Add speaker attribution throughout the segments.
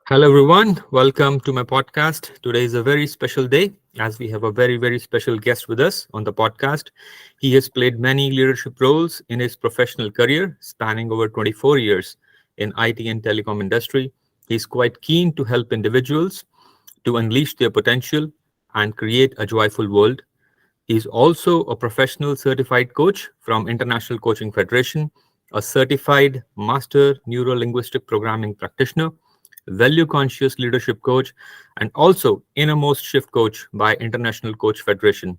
Speaker 1: Hello, everyone. Welcome to my podcast. Today is a very special day as we have a very special guest with us on the podcast. He has played many leadership roles in his professional career, spanning over 24 years in IT and telecom industry. He's quite keen to help individuals to unleash their potential and create a joyful world. He's also a professional certified coach from International Coaching Federation, a certified Master Neuro Linguistic Programming practitioner, value conscious leadership coach, and also Innermost shift coach by International Coach Federation.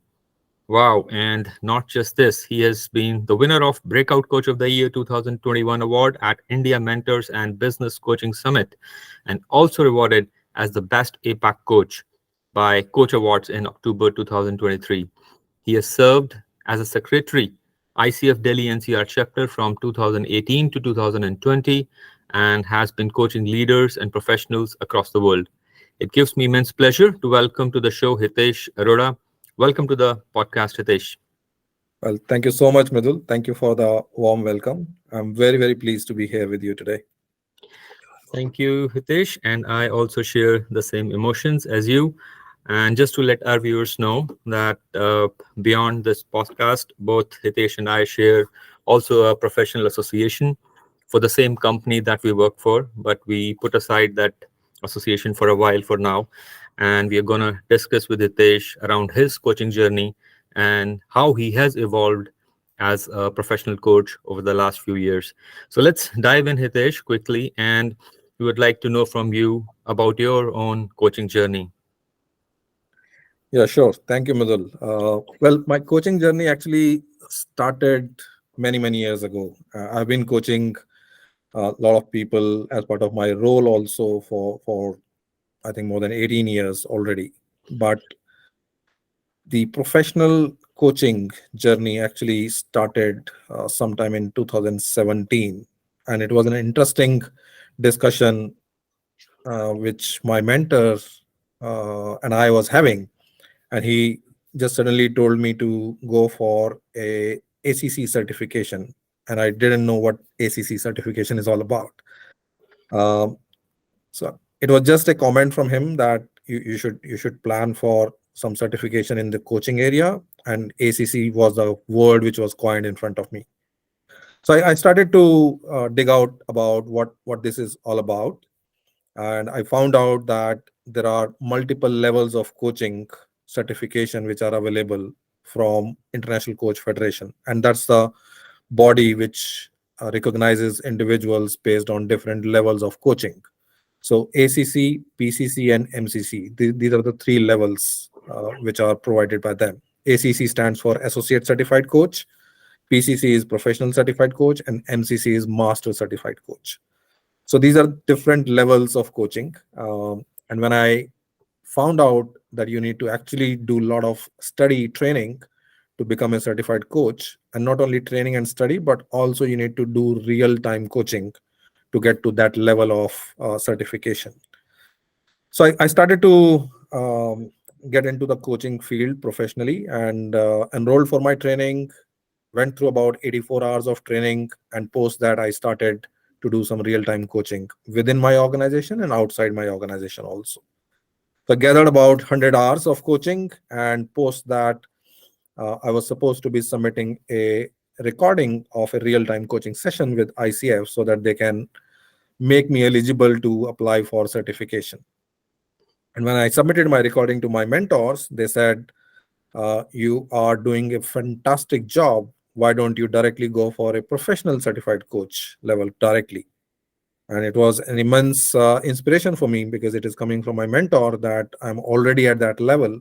Speaker 1: Wow, and not just this, he has been the winner of Breakout Coach of the Year 2021 award at India Mentors and Business Coaching Summit, and also rewarded as the best APAC coach by Coach Awards in October 2023. He has served as a secretary ICF Delhi NCR chapter from 2018 to 2020 and has been coaching leaders and professionals across the world. It gives me immense pleasure to welcome to the show Hitesh Arora. Welcome to the podcast, Hitesh.
Speaker 2: Well, thank you so much, Midul. Thank you for the warm welcome. I'm very pleased to be here with you today.
Speaker 1: Thank you, Hitesh. And I also share the same emotions as you. And just to let our viewers know that beyond this podcast, both Hitesh and I share also a professional association for the same company that we work for, but we put aside that association for a while for now. And we are going to discuss with Hitesh around his coaching journey and how he has evolved as a professional coach over the last few years. So let's dive in, Hitesh, quickly. And we would like to know from you about your own coaching journey.
Speaker 2: Yeah, sure. Thank you, Midul. Well, my coaching journey actually started many years ago. I've been coaching a lot of people as part of my role also for I think more than 18 years already. But the professional coaching journey actually started sometime in 2017, and it was an interesting discussion which my mentor and I was having, and he just suddenly told me to go for a ACC certification, and I didn't know what ACC certification is all about. Um, so it was just a comment from him that you should plan for some certification in the coaching area, and ACC was the word which was coined in front of me. So I started to dig out about what this is all about, and I found out that there are multiple levels of coaching certification which are available from International Coach Federation, and that's the body which recognizes individuals based on different levels of coaching. So ACC, PCC, and MCC, these are the three levels which are provided by them. ACC stands for Associate Certified Coach, PCC is Professional Certified Coach, and MCC is Master Certified Coach. So these are different levels of coaching. And when I found out that you need to actually do a lot of study training to become a certified coach, and not only training and study, but also you need to do real time coaching to get to that level of certification. So I started to get into the coaching field professionally and enrolled for my training, went through about 84 hours of training, and post that I started to do some real time coaching within my organization and outside my organization also. So I gathered about 100 hours of coaching, and post that I was supposed to be submitting a recording of a real time coaching session with ICF so that they can make me eligible to apply for certification. And when I submitted my recording to my mentors, they said, you are doing a fantastic job. Why don't you directly go for a professional certified coach level directly? And it was an immense inspiration for me because it is coming from my mentor that I'm already at that level.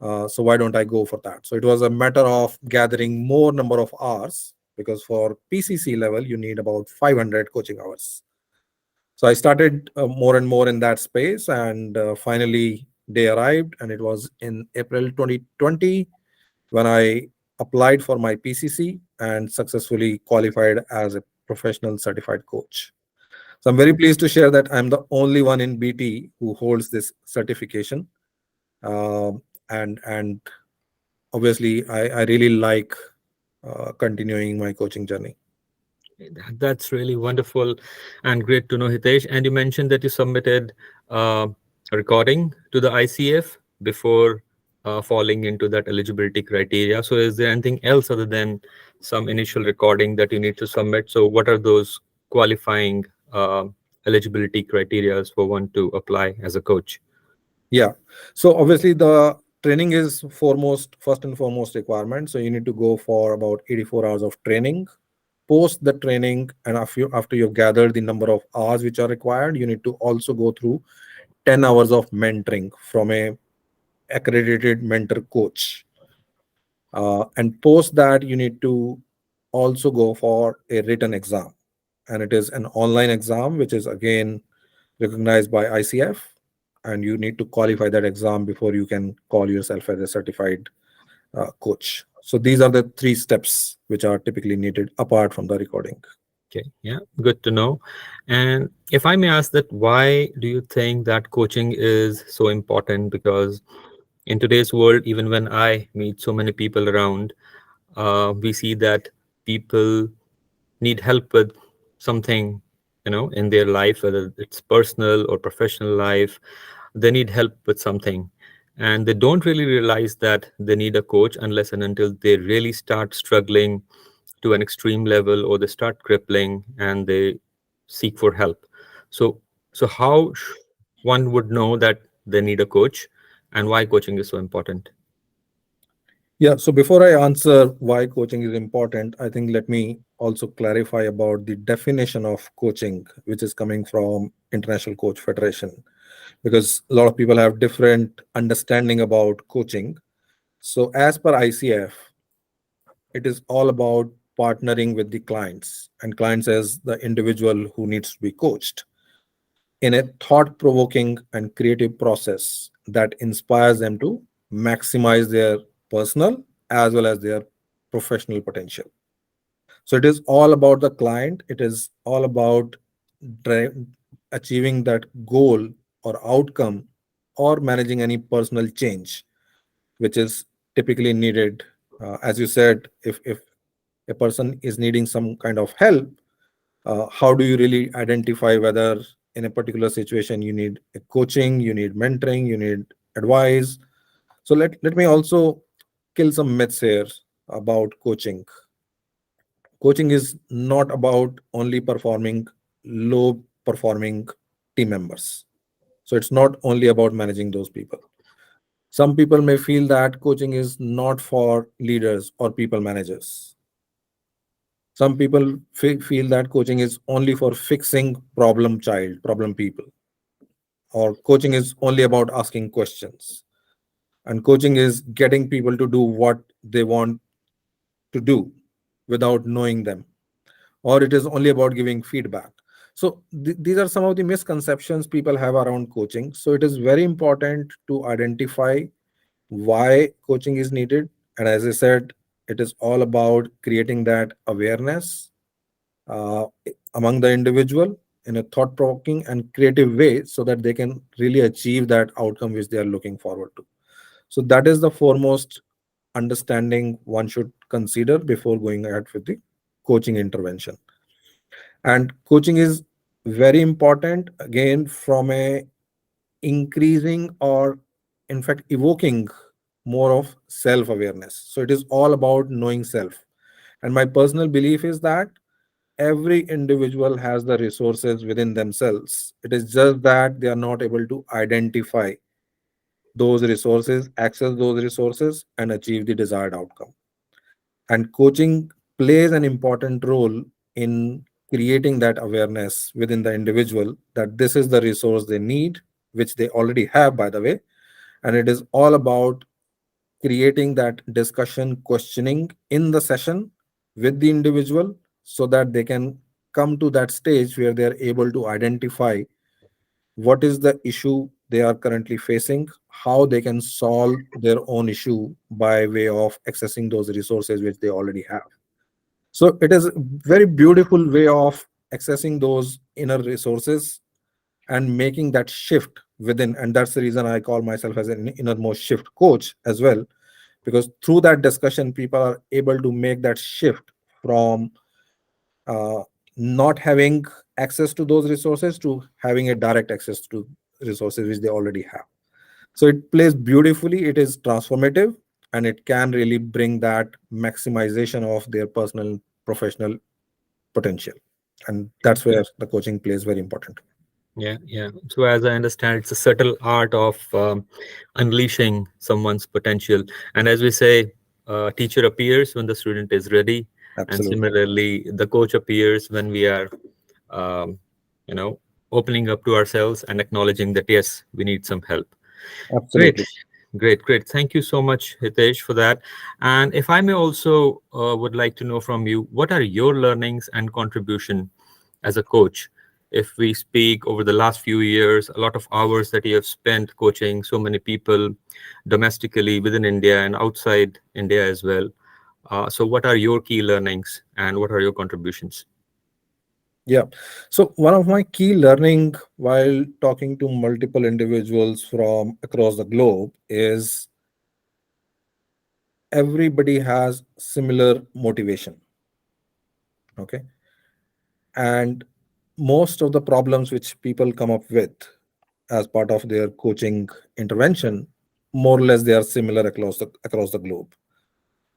Speaker 2: So why don't I go for that? So it was a matter of gathering more number of hours, because for PCC level, you need about 500 coaching hours. So I started more and more in that space, and finally day arrived, and it was in April 2020 when I applied for my PCC and successfully qualified as a professional certified coach. So I'm very pleased to share that I'm the only one in BT who holds this certification. And obviously I really like continuing my coaching journey.
Speaker 1: That's really wonderful and great to know, Hitesh. And you mentioned that you submitted uh, a recording to the ICF before falling into that eligibility criteria. So, is there anything else other than some initial recording that you need to submit? So, what are those qualifying uh, eligibility criteria for one to apply as a coach?
Speaker 2: Yeah. So obviously the training is first and foremost requirement. So you need to go for about 84 hours of training. Post the training, and after you've gathered the number of hours which are required, you need to also go through 10 hours of mentoring from a accredited mentor coach. And post that, you need to also go for a written exam, and it is an online exam which is again recognized by ICF, and you need to qualify that exam before you can call yourself as a certified coach. So these are the three steps which are typically needed apart from the recording.
Speaker 1: Okay, yeah, good to know. And if I may ask that, why do you think that coaching is so important? Because in today's world, even when I meet so many people around, we see that people need help with something, in their life, whether it's personal or professional life. They need help with something, and they don't really realize that they need a coach unless and until they really start struggling to an extreme level, or they start crippling and they seek for help. So so how one would know that they need a coach, and why coaching is so important?
Speaker 2: Yeah, so before I answer why coaching is important, I think let me also clarify about the definition of coaching, which is coming from International Coach Federation, because a lot of people have different understanding about coaching. So as per ICF, it is all about partnering with the clients, and clients as the individual who needs to be coached in a thought provoking and creative process that inspires them to maximize their personal as well as their professional potential. So it is all about the client, it is all about dri- achieving that goal or outcome, or managing any personal change which is typically needed. As you said, if a person is needing some kind of help, how do you really identify whether in a particular situation you need a coaching, you need mentoring, you need advice? So let me also kill some myths here about coaching. Coaching is not about only performing low performing team members. So it's not only about managing those people. Some people may feel that coaching is not for leaders or people managers. Some people feel that coaching is only for fixing problem people, or coaching is only about asking questions. And coaching is getting people to do what they want to do without knowing them, or it is only about giving feedback. So these are some of the misconceptions people have around coaching. So it is very important to identify why coaching is needed. And as I said, it is all about creating that awareness uh, among the individual in a thought provoking and creative way so that they can really achieve that outcome which they are looking forward to. So that is the foremost understanding one should consider before going ahead with the coaching intervention. And coaching is very important again from a increasing, or in fact evoking more of self awareness. So it is all about knowing self. And my personal belief is that every individual has the resources within themselves. It is just that they are not able to identify those resources, access those resources, and achieve the desired outcome. And coaching plays an important role in creating that awareness within the individual that this is the resource they need, which they already have, by the way. And it is all about creating that discussion, questioning in the session with the individual so that they can come to that stage where they are able to identify what is the issue they are currently facing, how they can solve their own issue by way of accessing those resources which they already have. So it is a very beautiful way of accessing those inner resources and making that shift within. And that's the reason I call myself as an innermost shift coach as well, because through that discussion people are able to make that shift from not having access to those resources to having a direct access to resources which they already have. So it plays beautifully, it is transformative, and it can really bring that maximization of their personal professional potential. And
Speaker 1: Yeah,
Speaker 2: that's where the coaching plays very important.
Speaker 1: yeah, yeah. So as I understand, it's a subtle art of unleashing someone's potential. And as we say, teacher appears when the student is ready, and
Speaker 2: Absolutely.
Speaker 1: similarly, the coach appears when we are, um, you know, opening up to ourselves and acknowledging that yes, we need some help. Great,
Speaker 2: Absolutely.
Speaker 1: great, great. Thank you so much, Hitesh, for that. And if I may also would like to know from you, what are your learnings and contribution as a coach? If we speak over the last few years, a lot of hours that you have spent coaching so many people domestically within India and outside India as well. So, what are your key learnings and what are your contributions?
Speaker 2: Yeah. So one of my key learning while talking to multiple individuals from across the globe is everybody has similar motivation. Okay. And most of the problems which people come up with as part of their coaching intervention, more or less they are similar across the globe.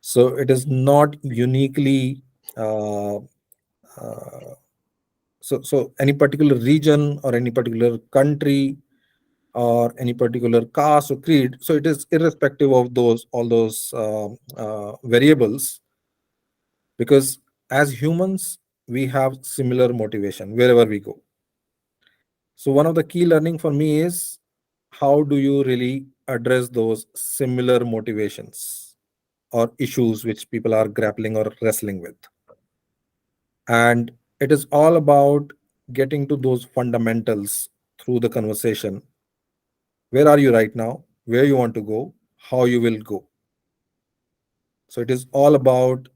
Speaker 2: So it is not uniquely uh, uh, so any particular region or any particular country or any particular caste or creed. So it is irrespective of those all those variables, because as humans we have similar motivation wherever we go. So one of the key learning for me is how do you really address those similar motivations or issues which people are grappling or wrestling with. And it is all about getting to those fundamentals through the conversation. Where are you right now? Where you want to go? How you will go? So it is all about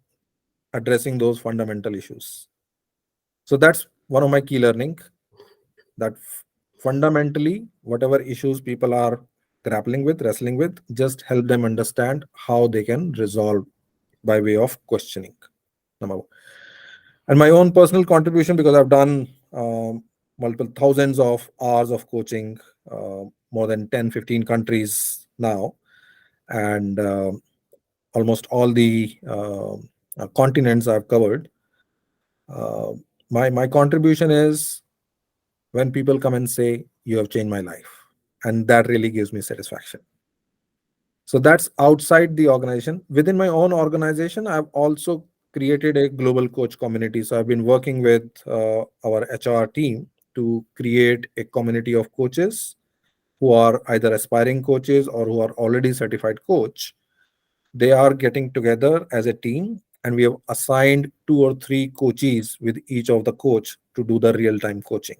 Speaker 2: addressing those fundamental issues. So that's one of my key learning, that fundamentally whatever issues people are grappling with, wrestling with, just help them understand how they can resolve by way of questioning. Number one. And my own personal contribution, because I've done multiple thousands of hours of coaching, more than 10, 15 countries now, and almost all the continents I've covered. Uh, my contribution is when people come and say, "You have changed my life," and that really gives me satisfaction. So that's outside the organization. Within my own organization, I've also created a global coach community. So I've been working with our HR team to create a community of coaches who are either aspiring coaches or who are already certified coach. They are getting together as a team, and we have assigned 2 or 3 coaches with each of the coach to do the real time coaching.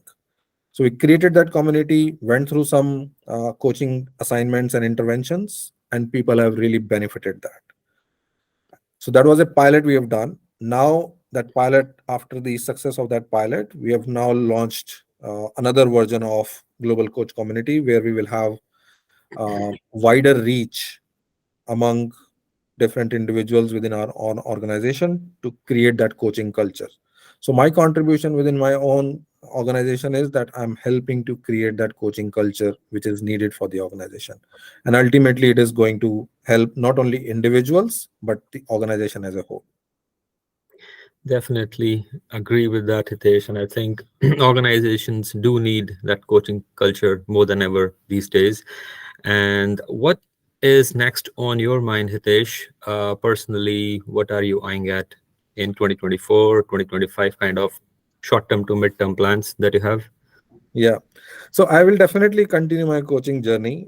Speaker 2: So we created that community, went through some coaching assignments and interventions, and people have really benefited that. So that was a pilot we have done. Now that pilot, after the success of that pilot, we have now launched another version of global coach community where we will have wider reach among different individuals within our own organization to create that coaching culture. So my contribution within my own organization is that I'm helping to create that coaching culture which is needed for the organization. And ultimately it is going to help not only individuals but the organization as a whole.
Speaker 1: Definitely agree with that, Hitesh. And I think organizations do need that coaching culture more than ever these days. And what is next on your mind, Hitesh? Personally, what are you eyeing at in 2024, 2025 kind of short-term to mid-term plans that you have?
Speaker 2: Yeah. So I will definitely continue my coaching journey.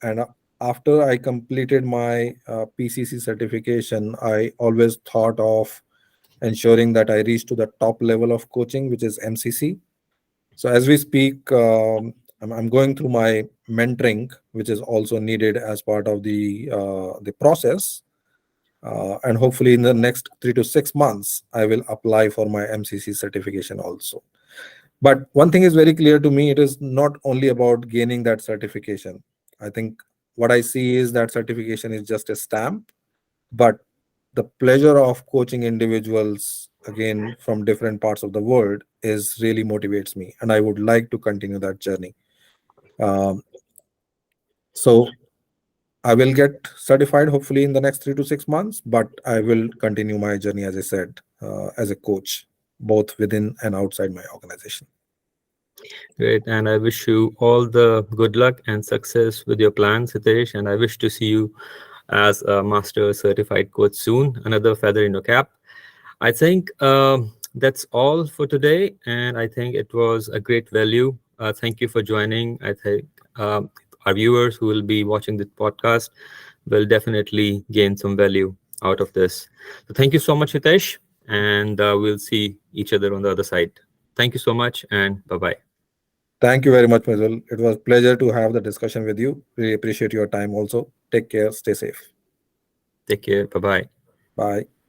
Speaker 2: And after I completed my PCC certification, I always thought of ensuring that I reach to the top level of coaching, which is MCC. So as we speak, I'm going through my mentoring, which is also needed as part of the process. And hopefully, in the next 3 to 6 months, I will apply for my MCC certification also. But one thing is very clear to me: it is not only about gaining that certification. I think what I see is that certification is just a stamp, but the pleasure of coaching individuals again from different parts of the world is really motivates me, and I would like to continue that journey. Um, so I will get certified hopefully in the next 3 to 6 months, but I will continue my journey, as I said, as a coach, both within and outside my organization.
Speaker 1: Great. And I wish you all the good luck and success with your plans, Hitesh. And I wish to see you as a master certified coach soon. Another feather in your cap. I think that's all for today. And I think it was a great value. Thank you for joining. I think our viewers who will be watching this podcast will definitely gain some value out of this. So thank you so much, Hitesh. And we'll see each other on the other side. Thank you so much and bye bye.
Speaker 2: Thank you very much, Mizul. It was pleasure to have the discussion with you. Really appreciate your time also. Take care. Stay safe.
Speaker 1: Take care. Bye bye.
Speaker 2: Bye.